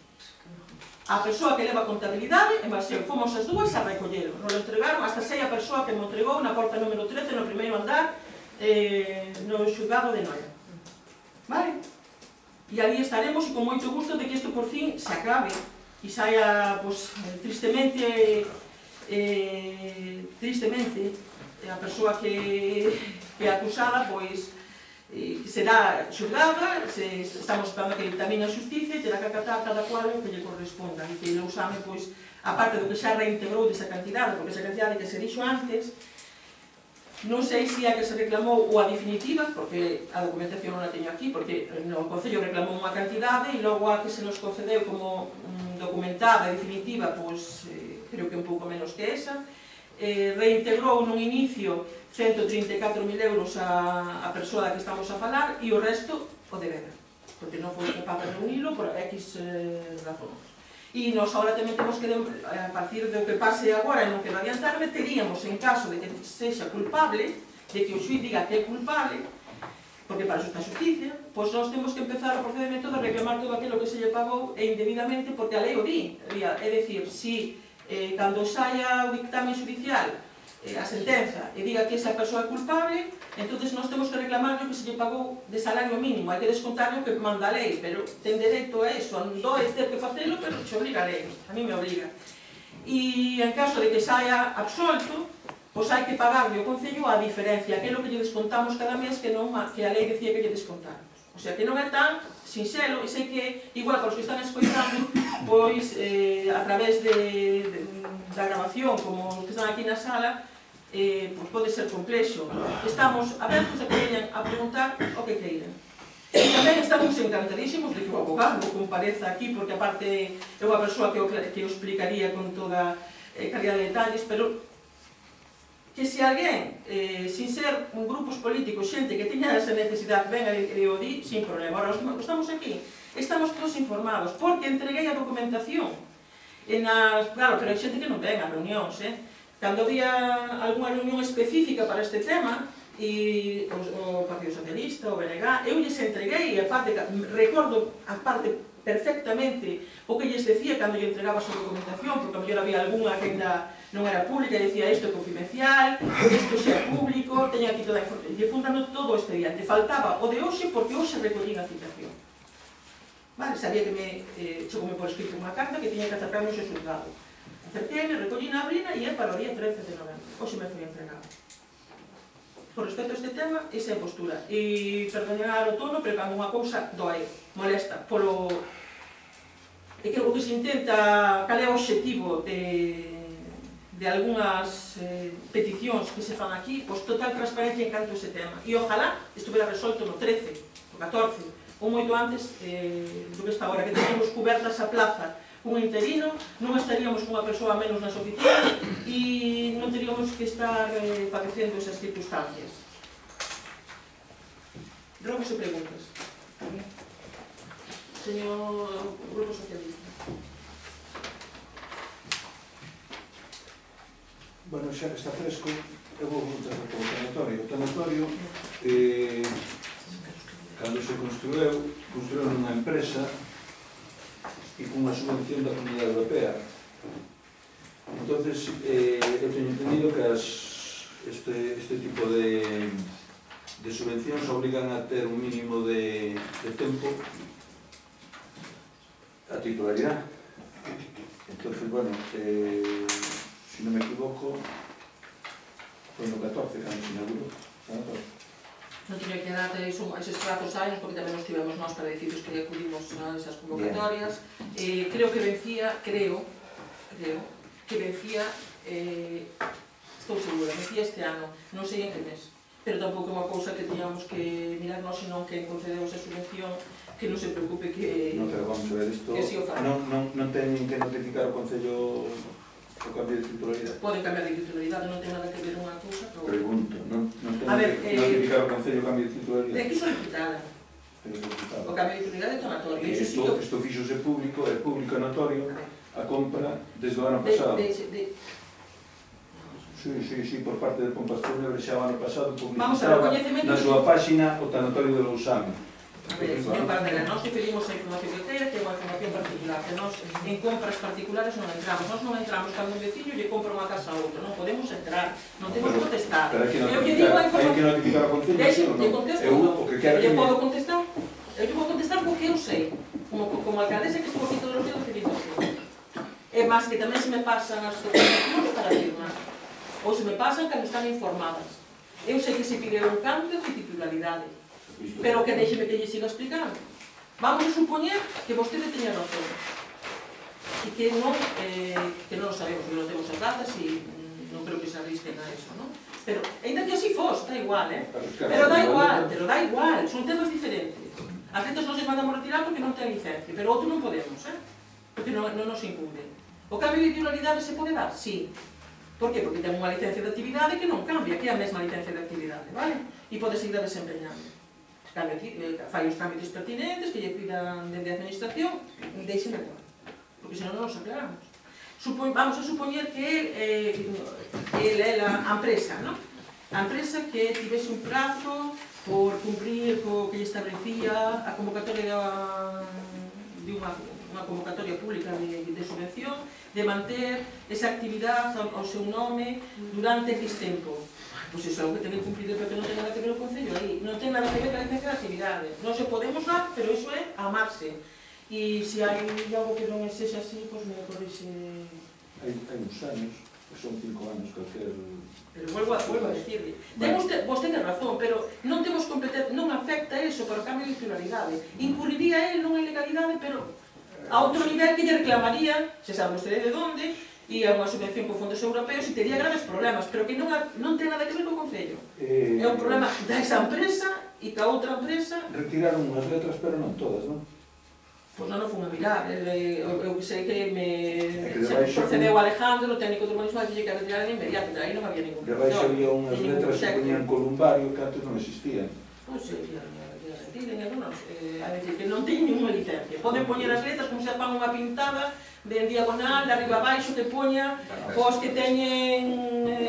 A persoa que leva a contabilidade, en base, fomos as dúas a recollelo. Nos lo entregaron, hasta sei a persoa que me entregou na porta número 13, no primeiro andar, no xulgado de Noia. Vale? E ali estaremos, e con moito gusto de que isto por fin se acabe e saia, pues, tristemente, a persoa que é acusada, pois, será xulgada, estamos esperando que tamén a xusticia e terá que acatar cada cual o que lle corresponda e que o exame, pois, aparte do que xa reintegrou desa cantidade, porque esa cantidade que se dixo antes, non sei se a que se reclamou ou a definitiva, porque a documentación non a teño aquí, porque no Concello reclamou unha cantidade e logo a que se nos concedeu como documentada e definitiva, pois, creo que un pouco menos que esa, reintegrou nun inicio 134.000 euros a persoa da que estamos a falar e o resto o debera, porque non foi capaz de reunilo por X razóns. E nos agora tamén temos que, a partir do que pase agora e non quero adiantarme, teríamos, en caso de que sexa culpable, de que o xuiz diga que é culpable, porque para iso está a xusticia, pois nós temos que empezar o procedimento de reclamar todo aquilo que se lle pagou e indebidamente, porque a lei o di, é dicir, si cando saia o dictamen judicial, a sentenza, e diga que esa persoa é culpable, entonces nós temos que reclamar o que se lle pagou de salario mínimo, hai que descontar o que manda a lei, pero ten dereito a eso, non é ter que facelo, pero se obriga a lei, a mí me obriga. E en caso de que saia absolto, pois hai que pagarle ao Concello a diferencia, aquilo que lle descontamos cada mes que a lei decía que lle descontamos. O sea, que non é tan sinxelo, e sei que, igual para os que están escoitando, pois, a través da grabación, como os que están aquí na sala, pois pode ser complexo. Estamos abertos a que veñan a preguntar o que queiran. Tamén estamos encantadísimos de que o abogado compareza aquí, porque aparte é unha persoa que o explicaría con toda calidad de detalles, pero que se alguén, sin ser grupos políticos, xente que teña esa necesidade, venga e o di, sin problema. Ahora, estamos aquí, estamos todos informados, porque entreguei a documentación. Claro, pero hai xente que non ven a reunións, Cando había algunha reunión específica para este tema, e o Partido Socialista, o BNG, eu lles entreguei, recordo a parte perfectamente o que lles decía cando lle entregaba a súa documentación, porque a mellor había algunha que ainda non era pública e decía isto é confidencial, isto xa é público, teña aquí toda a información, lle fundando todo o expediente. Faltaba o de hoxe porque hoxe recollín a citación. Vale, sabía que chegoume por escrito unha carta que tiña que acercarme ao xulgado. Acerquei-me, recollí na abrina e é para o día 13 de novembro. Hoxe me foi entregado. Por respecto a este tema, esa é a postura. E perdonar o tono, pero cando unha cousa doe, molesta, polo... É que o que se intenta, cal é o objetivo de algunhas peticións que se fan aquí, pois total transparencia en canto a ese tema. E ojalá estuvera resolto no 13, no 14, ou moito antes do que está agora, que teníamos cuberta esa plaza un interino, non estaríamos cunha persoa menos nas oficinas e non teríamos que estar padecendo esas circunstancias. Rogos e preguntas. Señor Grupo Socialista. Bueno, xa que está fresco, eu vou voltar ao tanatorio. O tanatorio, cando se construiu nunha empresa e cunha subvención da Comunidade Europea. Entonces, eu teño entendido que este tipo de subvencións obrigan a ter un mínimo de tempo a titularidade. Entonces, bueno, se non me equivoco, foi no 14 cando se inaugurou. Non tiña que dar eses prazos años, porque tamén nos tivemos nós para deciros que acudimos a esas convocatorias. Creo que vencía, estou segura, vencía este ano, non sei en que mes, pero tampouco é unha cousa que tiñamos que mirar nós, senón que concedemos a subvención, que non se preocupe que... Non, pero vamos a ver, isto non teñen que notificar o Concello o cambio de titularidade? Poden cambiar de titularidade, non ten nada que ver unha cousa con... Pregunto, non teñen que notificar o Concello o cambio de titularidade? É que solicitada. O cambio de titularidade é tonatorio. Isto fixose público, é público e notorio a compra desde o ano pasado. Sí, por parte de Pompas Fúnebres xa o ano pasado publicitaba na súa páxina o tanatorio de Lousame. A ver, señor Bardela, nós que pedimos a información que queira, que é unha información particular, que nós en compras particulares non entramos. Nós non entramos cando un veciño lle compra unha casa a outra, non podemos entrar, non temos potestade. Pero hai que notificar o Concello, sí ou non? Eu o que quero que... Eu podo contestar? Eu lle podo contestar porque eu sei, como alcaldesa que estou aquí todos os días decidindo así. É máis que tamén se me pasan as documentacións para firmar, ou se me pasan cando están informadas. Eu sei que se pide un cambio de titularidade, pero que déxeme que lle siga explicando. Vamos a supoñer que vostede teña razón e que non o sabemos, que non temos as datas e non creo que se arrisquen a eso, non? Pero, ainda que así fos, da igual, pero da igual, son temas diferentes. As rentas non se mandamos retirar porque non ten licencia, pero outro non podemos, porque non nos incumbe. O cambio de titularidade se pode dar? Sí. Por que? Porque ten unha licencia de actividade que non cambia, que é a mesma licencia de actividade, vale? E pode seguir desempeñando. Fai os trámites pertinentes que lle pidan dende a administración, deixen de acabar, porque senón non nos aclaramos. Vamos a supoñer que a empresa, non? A empresa que tivese un prazo por cumprir co que lle establecía a convocatoria de unha convocatoria pública de subvención, de manter esa actividade ao seu nome durante X tempo. Pois iso é algo que ten que cumprir, pero que non ten nada que ver o Concello aí. Non ten nada que ver con a licencia de actividade. Non se podemos dar, pero iso é amarse. E se hai algo que non é sexa así, pois me corrixe... Hai uns anos, son 5 anos, calquer... Pero vuelvo a decirle. Vostede ten razón, pero non temos competencia, non afecta eso para o cambio de titularidade. Incurriría él nunha ilegalidade, pero a outro nivel que lle reclamaría, se sabe vostede de onde, e a unha subvención con fondos europeos e tería graves problemas, pero que non ten nada que ver co Concello. É un problema desa empresa e ca outra empresa. Retiraron unhas letras, pero non todas, non? Pois non fun a mirar, eu sei que procedeu Alejandro, o técnico de urbanismo, que lle retirar de inmediato, pero aí non había ningún problema. Debaixo había unhas letras que poñían Columbario que antes non existían. Non sei, retiren algunos, a decir, que non teñen ninguna licencia. Poden poñer as letras como se fan unha pintada de diagonal, de arriba abaixo, que poña os que teñen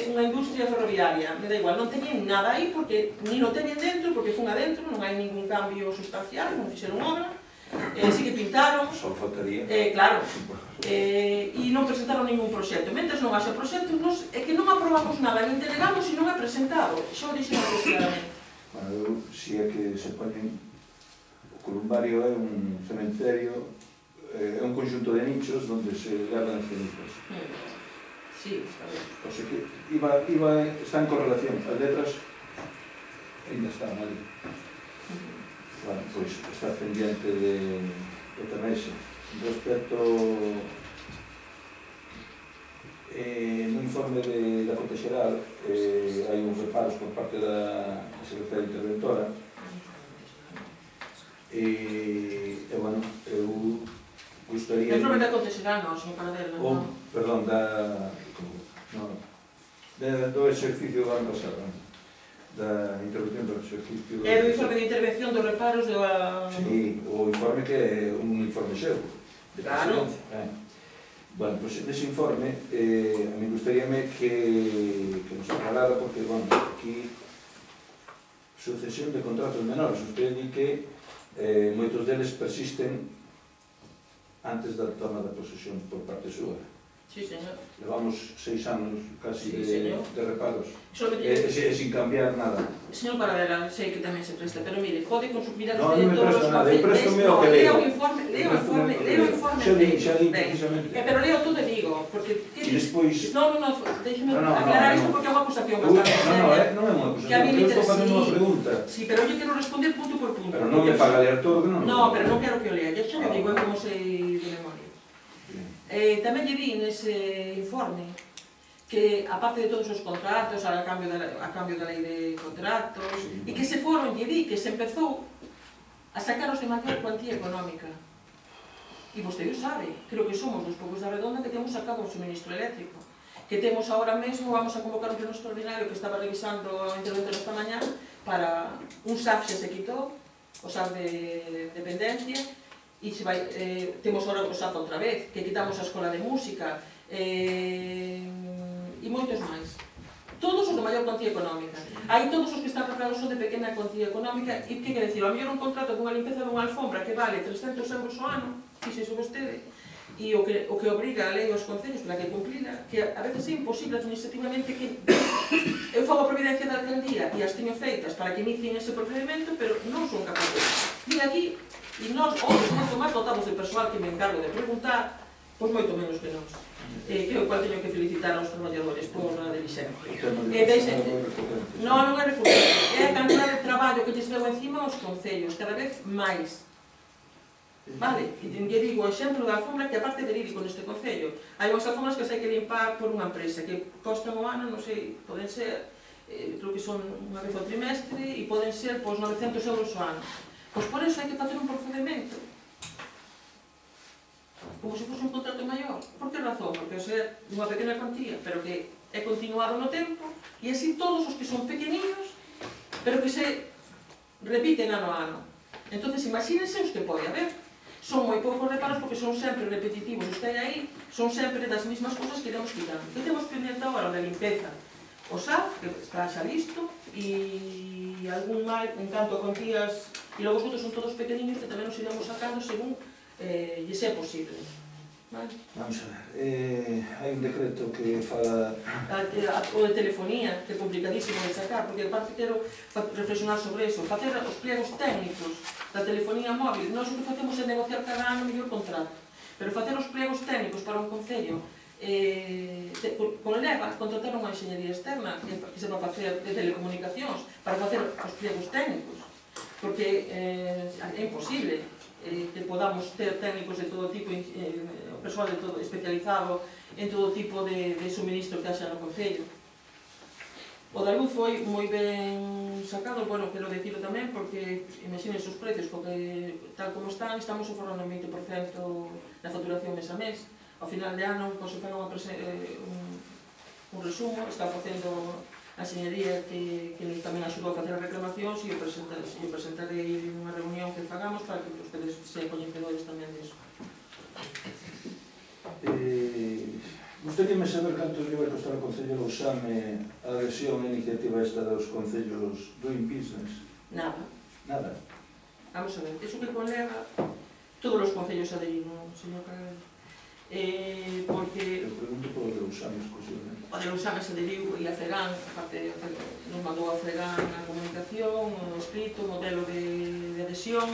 unha industria ferroviaria. Me da igual, non teñen nada aí, porque ni lo teñen dentro, porque fun adentro, non hai ningún cambio sustancial, non fixeron obra. Sí que pintaron, claro, e non presentaron ningún proxecto. Mentres non haxa proxecto, é que non aprobamos nada, nin delegamos e non é presentado. Xo dixen claramente. Bueno, si é que se poñen, o Columbario é un cementerio, é un conxunto de nichos onde se guardan as cenizas. Sí, está ben. O sea que está en correlación, as letras ainda están ali. Bueno, pois está pendiente de Tamese. Respecto no informe da Conta Xeral, hai uns reparos por parte da Secretaria Interventora e, bueno, eu gustaría... O informe da Conta Xeral, non, son Paradela, non? Perdón, do exercicio do ano pasado, da intervención do exercicio... É do informe de intervención dos reparos do... Sí, o informe que é un informe seu. Claro. Bueno, pois nese informe a mí gustaríame que nos aclarara, porque, bueno, aquí sucesión de contratos menores, usted di que moitos deles persisten antes da toma da posesión por parte súa. Sí, señor. Levamos 6 anos casi de reparos e sin cambiar nada. Señor Paradela, sei que tamén se presta, pero mire, pode consultar no me presto nada, eu presto o que leo. Leo o informe xa li precisamente. Pero leo todo e digo, porque... E despois... Non, deixeme aclarar isto porque é unha acusación bastante seria. Non é unha acusación, eu estou facendo unha pregunta. Sí, pero eu quero responder punto por punto. Pero non me faga ler todo, que non... No, pero non quero que o lea, xa me digo, como sei de memoria. Tamén lle di nese informe que, aparte de todos os contratos, a cambio da lei de contratos, e que se foron, lle di, que se empezou a sacar os de maior cuantía económica. E vostede sabe, creo que somos dos poucos da Redonda que temos sacado o suministro eléctrico. Que temos ahora mesmo, vamos a convocar un pleno extraordinario que estaba revisando a interventor esta mañá, para un SAF xa se quitou, o SAF de dependencia, e temos ahora o SAF outra vez, que quitamos a escola de música, e moitos máis. Todos os de maior cuantía económica. Aí todos os que están preparados son de pequena cuantía económica, e que quer decir, a mellor un contrato dunha limpeza dunha alfombra que vale 300 euros ao ano, fíxese vostede, e o que obriga a lei aos concellos para que cumplida, que a veces é imposible administrativamente que eu fago a providencia da alcaldía e as teño feitas para que inicien ese procedimento, pero non son capaces. Vim aquí, e nós, outros, moito máis dotados de persoal que me encargo de preguntar, pois moito menos que nós. Que o cual teño que felicitar aos traballadores por a diligencia. Non é recurrente. É a cantidad de traballo que lles veo encima aos concellos, cada vez máis. Vale? E lle digo o exemplo da alfombra que aparte de verídico neste concello. Hai unhas alfombras que se hai que limpar por unha empresa que costan o ano, non sei, poden ser, creo que son unha vez ao trimestre e poden ser, pois, 900 euros ao ano. Pois por eso hai que facer un procedimento como se fose un contrato maior. Por que razón? Porque o ser unha pequena cuantía, pero que é continuado no tempo, e así todos os que son pequeninos, pero que se repiten ano a ano. Entón, imagínense os que pode haber. Son moi poucos reparos porque son sempre repetitivos. Os que hai aí son sempre das mesmas cousas que iremos quitando. Que temos pendiente agora? O de limpeza. O SAF, que está xa listo, e algún máis, en canto a cuantías, e logo os outros son todos pequeninos que tamén nos iremos sacando según lles é posible. Vamos a ver, hai un decreto que fala... O de telefonía, que é complicadísimo de sacar, porque aparte quero reflexionar sobre iso, facer os pliegos técnicos da telefonía móvil. Nós o que facemos é negociar cada ano o mellor contrato, pero facer os pliegos técnicos para un concello con eleva, contratar unha enxeñería externa que se va a facer de telecomunicacións para facer os pliegos técnicos, porque é imposible. que podamos ter técnicos de todo tipo, o persoal de todo especializado en todo tipo de suministro que haxa no Concello. O da luz foi moi ben sacado, bueno, quero dicilo tamén, porque imaginen os precios, porque tal como están, estamos aforrando un 20% na facturación mes a mes. Ao final de ano, pois se fai un resumo, está facendo a señoría que tamén axudou a facer as reclamacións e o presentarei nunha reunión que fagamos para que ustedes sean coñecedores tamén disso. Gustaríame saber canto lle vai costar ao Concello de Lousame a adhesión a iniciativa esta dos Concellos Doing Business? Nada. Nada? Vamos a ver, eso que conlega todos os concellos adheriron, señor Carrero. Porque Eu pregunto polo de Lousame exclusivamente. o de Lousame se adheriu e a FEGAN, aparte nos mandou a FEGAN a comunicación, o escrito, o modelo de adhesión,